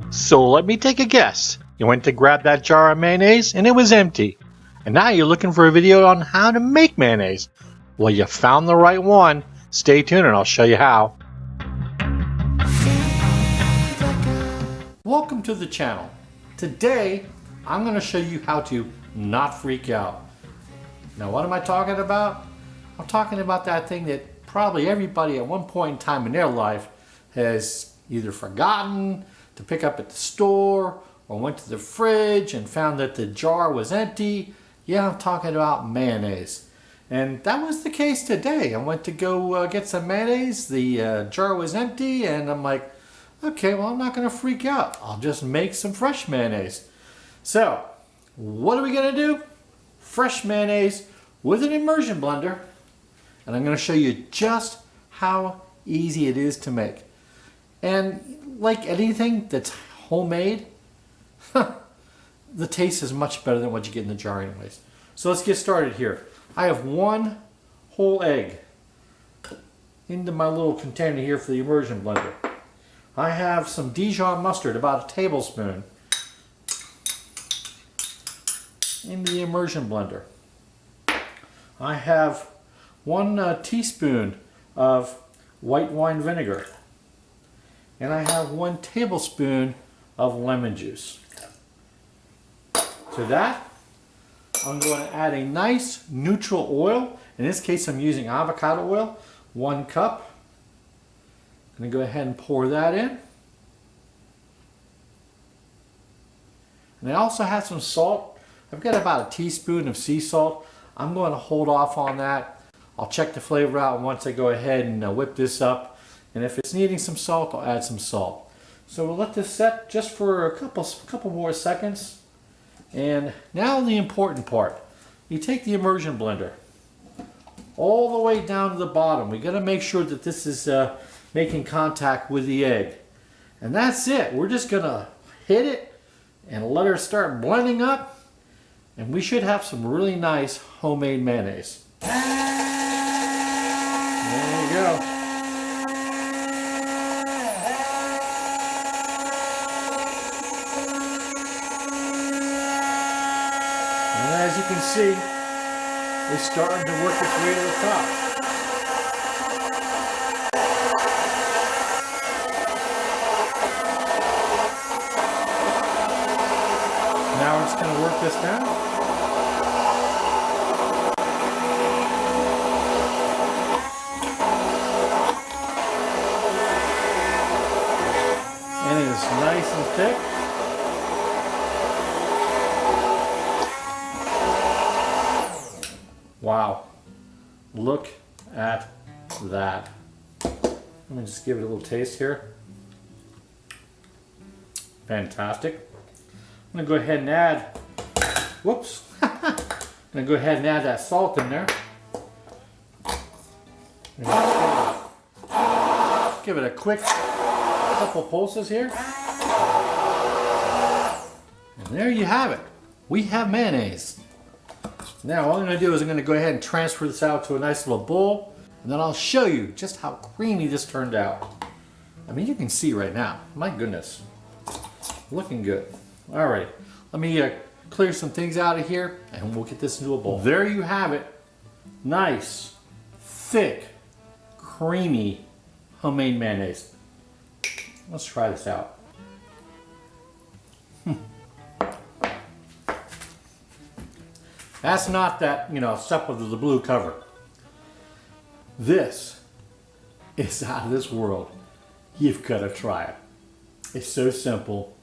So let me take a guess. You went to grab that jar of mayonnaise and it was empty. And now you're looking for a video on how to make mayonnaise. Well, you found the right one. Stay tuned and I'll show you how. Welcome to the channel. Today, I'm going to show you how to not freak out. Now, what am I talking about? I'm talking about that thing that probably everybody at one point in time in their life has either forgotten to pick up at the store or went to the fridge and found that the jar was empty. Yeah, I'm talking about mayonnaise. And that was the case today. I went to go get some mayonnaise. The jar was empty and I'm like, okay, well, I'm not going to freak out. I'll just make some fresh mayonnaise. So, what are we going to do? Fresh mayonnaise with an immersion blender. And I'm going to show you just how easy it is to make. And like anything that's homemade, the taste is much better than what you get in the jar anyways. So let's get started here. I have one whole egg into my little container here for the immersion blender. I have some Dijon mustard, about a tablespoon, in the immersion blender. I have 1 teaspoon of white wine vinegar. And I have 1 tablespoon of lemon juice. To that, I'm going to add a nice neutral oil. In this case, I'm using avocado oil, 1 cup. I'm going to go ahead and pour that in. And I also have some salt. I've got about a teaspoon of sea salt. I'm going to hold off on that. I'll check the flavor out once I go ahead and whip this up. And if it's needing some salt, I'll add some salt. So we'll let this set just for a couple more seconds. And now the important part. You take the immersion blender all the way down to the bottom. We got to make sure that this is making contact with the egg. And that's it. We're just going to hit it and let her start blending up. And we should have some really nice homemade mayonnaise. There you go. And as you can see, it's starting to work its way to the top. Now we're just going to work this down. And it is nice and thick. Wow, look at that. Let me just give it a little taste here. Fantastic. I'm gonna go ahead and add, whoops. I'm gonna go ahead and add that salt in there. Give it a quick couple pulses here. And there you have it. We have mayonnaise. Now all I'm going to do is I'm going to go ahead and transfer this out to a nice little bowl, and then I'll show you just how creamy this turned out. I mean, you can see right now. My goodness. Looking good. All right. Let me clear some things out of here, and we'll get this into a bowl. There you have it. Nice, thick, creamy homemade mayonnaise. Let's try this out. That's not that, stuff with the blue cover. This is out of this world. You've got to try it. It's so simple.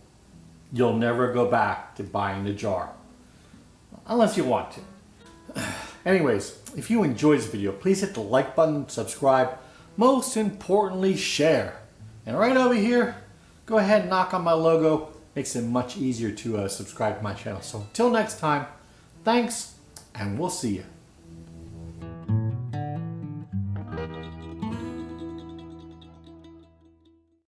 You'll never go back to buying the jar. Unless you want to. Anyways, if you enjoyed this video, please hit the like button, subscribe. Most importantly, share. And right over here, go ahead and knock on my logo. Makes it much easier to subscribe to my channel. So until next time, thanks, and we'll see you.